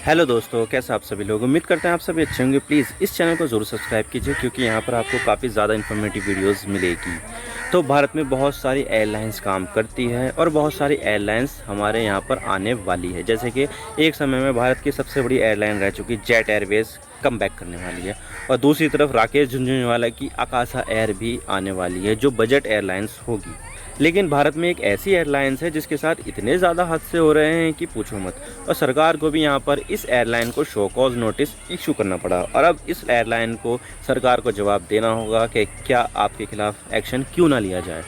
Hello दोस्तों, कैसे आप सभी लोग। उम्मीद करते हैं आप सभी अच्छे होंगे। प्लीज़ इस चैनल को ज़रूर सब्सक्राइब कीजिए क्योंकि यहाँ पर आपको काफ़ी ज़्यादा इन्फॉर्मेटिव वीडियोस मिलेगी। तो भारत में बहुत सारी एयरलाइंस काम करती है और बहुत सारी एयरलाइंस हमारे यहाँ पर आने वाली है। जैसे कि एक समय में भारत की सबसे बड़ी एयरलाइन रह चुकी जेट एयरवेज़ कम बैक करने वाली है, और दूसरी तरफ राकेश झुनझुनवाला की आकाशा एयर भी आने वाली है जो बजट एयरलाइंस होगी। लेकिन भारत में एक ऐसी एयरलाइंस है जिसके साथ इतने ज़्यादा हादसे हो रहे हैं कि पूछो मत, और सरकार को भी यहाँ पर इस एयरलाइन को शो कॉज नोटिस इशू करना पड़ा। और अब इस एयरलाइन को सरकार को जवाब देना होगा कि क्या आपके खिलाफ एक्शन क्यों ना लिया जाए।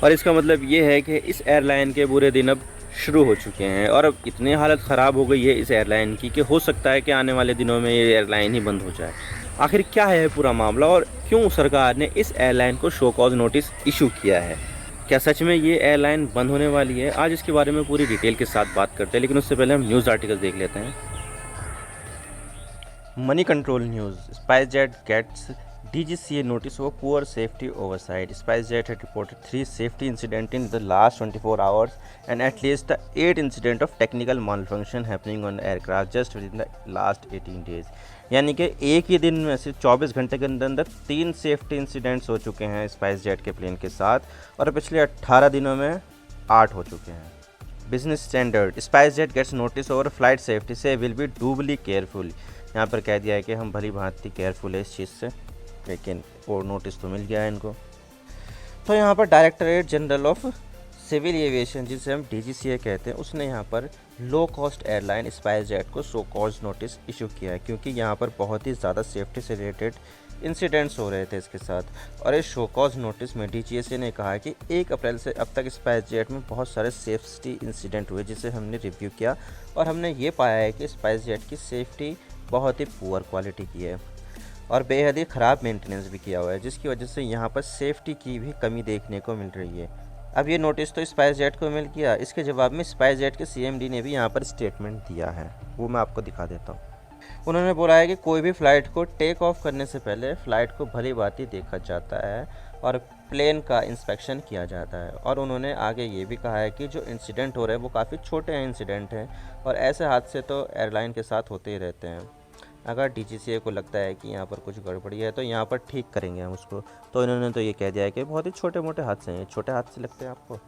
और इसका मतलब ये है कि इस एयरलाइन के बुरे दिन अब शुरू हो चुके हैं, और अब इतनी हालत ख़राब हो गई है इस एयरलाइन की कि हो सकता है कि आने वाले दिनों में ये एयरलाइन ही बंद हो जाए। आखिर क्या है पूरा मामला और क्यों सरकार ने इस एयरलाइन को शो कॉज नोटिस इशू किया है। क्या सच में ये एयरलाइन बंद होने वाली है? आज इसके बारे में पूरी डिटेल के साथ बात करते हैं, लेकिन उससे पहले हम न्यूज़ आर्टिकल देख लेते हैं। Moneycontrol news. SpiceJet gets DGCA notice of poor safety oversight. SpiceJet had reported 3 safety incidents in the last 24 hours and at least 8 incidents of technical malfunction happening on aircraft just within the last 18 days. यानी कि एक ही दिन में से 24 घंटे के अंदर अंदर 3 सेफ्टी इंसिडेंट्स हो चुके हैं स्पाइसजेट के प्लेन के साथ, और पिछले 18 दिनों में 8 हो चुके हैं। Business Standard. SpiceJet gets notice over flight safety says will be doubly careful. यहाँ पर कह दिया है कि हम भली भांति केयरफुल है इस चीज़ से, लेकिन वो नोटिस तो मिल गया है इनको। तो यहाँ पर directorate general of civil aviation, जिसे हम DGCA कहते हैं, उसने यहाँ पर लो कॉस्ट एयरलाइन स्पाइसजेट को शो कॉज नोटिस इशू किया है क्योंकि यहाँ पर बहुत ही ज़्यादा सेफ्टी से रिलेटेड इंसिडेंट्स हो रहे थे इसके साथ। और इस शो कॉज नोटिस में DGCA ने कहा कि 1 अप्रैल से अब तक स्पाइसजेट में बहुत सारे सेफ्टी इंसिडेंट हुए जिसे हमने रिव्यू किया, और हमने ये पाया है कि स्पाइसजेट की सेफ्टी बहुत ही पुअर क्वालिटी की है और बेहद ही ख़राब मेंटेनेंस भी किया हुआ है, जिसकी वजह से यहाँ पर सेफ्टी की भी कमी देखने को मिल रही है। अब ये नोटिस तो स्पाइसजेट को मिल गया, इसके जवाब में स्पाइसजेट के CMD ने भी यहाँ पर स्टेटमेंट दिया है, वो मैं आपको दिखा देता हूँ। उन्होंने बोला है कि कोई भी फ़्लाइट को टेक ऑफ करने से पहले फ़्लाइट को भली भांति देखा जाता है और प्लेन का इंस्पेक्शन किया जाता है। और उन्होंने आगे ये भी कहा है कि जो इंसिडेंट हो रहे हैं वो काफ़ी छोटे हैं इंसिडेंट हैं, और ऐसे हादसे तो एयरलाइन के साथ होते ही रहते हैं। अगर DGCA को लगता है कि यहाँ पर कुछ गड़बड़ी है तो यहाँ पर ठीक करेंगे हम उसको। तो इन्होंने तो ये कह दिया है कि बहुत ही छोटे मोटे हादसे हैं। छोटे हादसे लगते हैं आपको?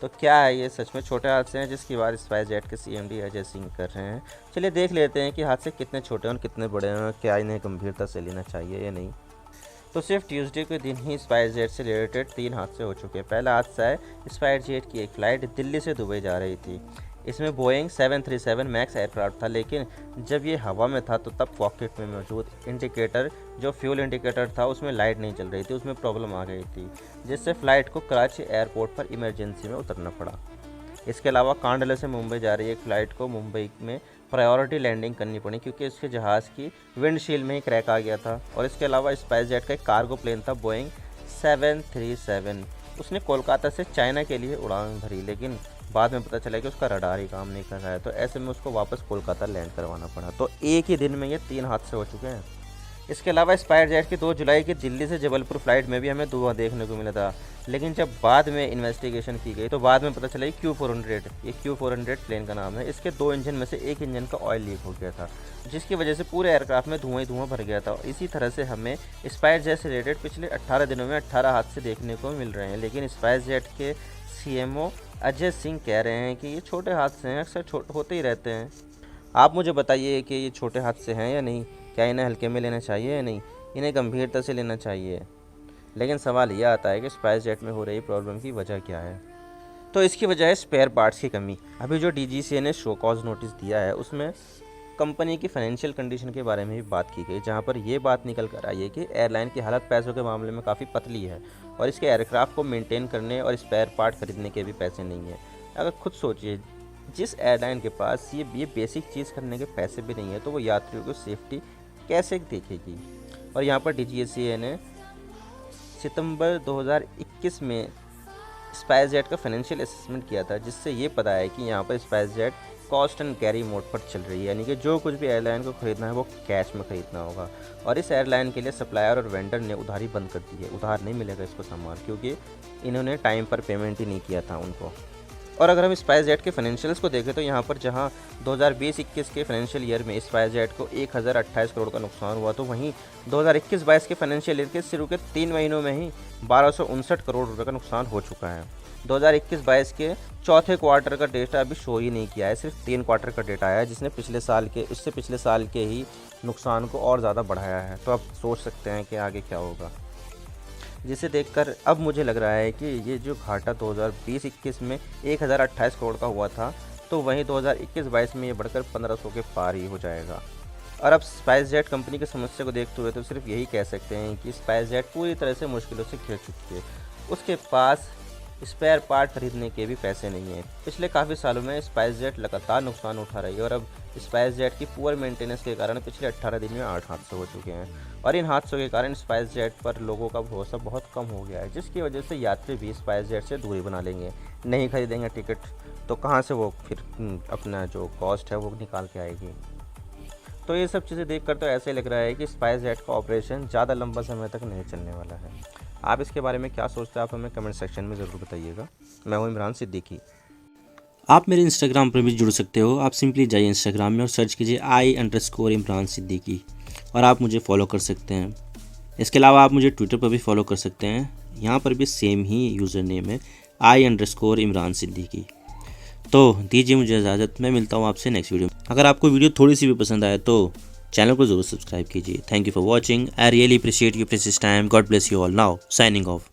तो क्या है ये सच में छोटे हादसे हैं जिसकी बात स्पाइसजेट के CMD अजय सिंह कर रहे हैं? चलिए देख लेते हैं कि हादसे कितने छोटे हैं और कितने बड़े हैं, क्या इन्हें गंभीरता से लेना चाहिए या नहीं। तो सिर्फ ट्यूसडे के दिन ही स्पाइसजेट से रिलेटेड 3 हादसे हो चुके हैं। पहला हादसा है स्पाइसजेट की एक फ़्लाइट दिल्ली से दुबई जा रही थी। इसमें बोइंग 737 मैक्स एयरक्राफ्ट था, लेकिन जब ये हवा में था तो तब कॉकपिट में मौजूद इंडिकेटर, जो फ्यूल इंडिकेटर था, उसमें लाइट नहीं चल रही थी, उसमें प्रॉब्लम आ गई थी, जिससे फ़्लाइट को कराची एयरपोर्ट पर इमरजेंसी में उतरना पड़ा। इसके अलावा कांडला से मुंबई जा रही एक फ़्लाइट को मुंबई में प्रायोरिटी लैंडिंग करनी पड़ी क्योंकि उसके जहाज़ की विंडशील्ड में ही क्रैक आ गया था। और इसके अलावा स्पाइसजेट का एक कार्गो प्लेन था बोइंग 737, उसने कोलकाता से चाइना के लिए उड़ान भरी, लेकिन बाद में पता चला कि उसका रडार ही काम नहीं कर रहा है, तो ऐसे में उसको वापस कोलकाता लैंड करवाना पड़ा। तो एक ही दिन में ये 3 हादसे हो चुके हैं। इसके अलावा स्पाइसजेट की 2 जुलाई की दिल्ली से जबलपुर फ़्लाइट में भी हमें धुआं देखने को मिला था, लेकिन जब बाद में इन्वेस्टिगेशन की गई तो बाद में पता चला कि Q400, ये Q400 प्लेन का नाम है, इसके 2 इंजन में से एक इंजन का ऑयल लीक हो गया था, जिसकी वजह से पूरे एयरक्राफ्ट में धुआं ही धुआं भर गया था। और इसी तरह से हमें स्पाइसजेट से रिलेटेड पिछले 18 दिनों में 18 हादसे देखने को मिल रहे हैं, लेकिन स्पाइसजेट के CMO अजय सिंह कह रहे हैं कि ये छोटे हादसे हैं, अक्सर होते ही रहते हैं। आप मुझे बताइए कि ये छोटे हादसे हैं या नहीं, क्या इन्हें हल्के में लेना चाहिए या नहीं, इन्हें गंभीरता से लेना चाहिए। लेकिन सवाल यह आता है कि स्पाइसजेट में हो रही प्रॉब्लम की वजह क्या है। तो इसकी वजह है स्पेयर पार्ट्स की कमी। अभी जो DGCA ने शो कॉज नोटिस दिया है उसमें कंपनी की फाइनेंशियल कंडीशन के बारे में भी बात की गई, जहां पर ये बात निकल कर आई है कि एयरलाइन की हालत पैसों के मामले में काफ़ी पतली है और इसके एयरक्राफ्ट को मेंटेन करने और स्पेयर पार्ट खरीदने के भी पैसे नहीं हैं। अगर खुद सोचिए, जिस एयरलाइन के पास ये बेसिक चीज़ करने के पैसे भी नहीं है तो वो यात्रियों को सेफ्टी कैसे देखेगी। और यहाँ पर DGCA ने सितंबर 2021 में स्पाइसजेट का फाइनेंशियल असेसमेंट किया था, जिससे ये पता है कि यहाँ पर SpiceJet cost and carry mode पर चल रही है, यानी कि जो कुछ भी एयरलाइन को खरीदना है वो कैश में खरीदना होगा। और इस एयरलाइन के लिए सप्लायर और वेंडर ने उधारी बंद कर दी है, उधार नहीं मिलेगा इसको सामान, क्योंकि इन्होंने टाइम पर पेमेंट ही नहीं किया था उनको। और अगर हम स्पाइसजेट के फाइनेंशियल्स को देखें तो यहाँ पर जहाँ 2020-21 के फाइनेंशियल ईयर में स्पाइसजेट को 1028 करोड़ का नुकसान हुआ, तो वहीं 2021-22 के फाइनेंशियल ईयर के शुरू के 3 महीनों में ही 1259 करोड़ रुपए का नुकसान हो चुका है। 2021-22 के चौथे क्वार्टर का डेटा अभी शो ही नहीं किया है, सिर्फ 3 क्वार्टर का डेटा आया है, जिसने पिछले साल के ही नुकसान को और ज़्यादा बढ़ाया है। तो आप सोच सकते हैं कि आगे क्या होगा, जिसे देखकर अब मुझे लग रहा है कि ये जो घाटा 2020-21 में 1028 करोड़ का हुआ था, तो वहीं 2021-22 में ये बढ़कर 1500 के पार ही हो जाएगा। और अब स्पाइसजेट कंपनी की समस्या को देखते हुए तो सिर्फ यही कह सकते हैं कि स्पाइसजेट पूरी तरह से मुश्किलों से घिर चुकी है। उसके पास स्पेयर पार्ट खरीदने के भी पैसे नहीं हैं। पिछले काफ़ी सालों में स्पाइसजेट लगातार नुकसान उठा रही है और अब स्पाइसजेट की पुअर मेंटेनेंस के कारण पिछले 18 दिन में 8 हादसे हो चुके हैं और इन हादसों के कारण स्पाइसजेट पर लोगों का भरोसा बहुत कम हो गया है, जिसकी वजह से यात्री भी स्पाइसजेट से दूरी बना लेंगे। नहीं खरीदेंगे टिकट तो कहाँ से वो फिर अपना जो कॉस्ट है वो निकाल के आएगी। तो ये सब चीज़ें देखकर तो ऐसे लग रहा है कि स्पाइसजेट का ऑपरेशन ज़्यादा लंबा समय तक नहीं चलने वाला है। आप इसके बारे में क्या सोचते हैं, आप हमें कमेंट सेक्शन में ज़रूर बताइएगा। मैं हूँ इमरान सिद्दीकी। आप मेरे इंस्टाग्राम पर भी जुड़ सकते हो। आप सिंपली जाइए इंस्टाग्राम में और सर्च कीजिए I_इमरान सिद्दीकी और आप मुझे फॉलो कर सकते हैं। इसके अलावा आप मुझे ट्विटर पर भी फॉलो कर सकते हैं, यहाँ पर भी सेम ही यूज़र नेम है I_इमरान सिद्दीकी। तो दीजिए मुझे इजाज़त, मैं मिलता हूँ आपसे नेक्स्ट वीडियो में। अगर आपको वीडियो थोड़ी सी भी पसंद आए तो चैनल को ज़रूर सब्सक्राइब कीजिए। Thank you for watching. I really appreciate your precious time. God bless you all. Now signing off.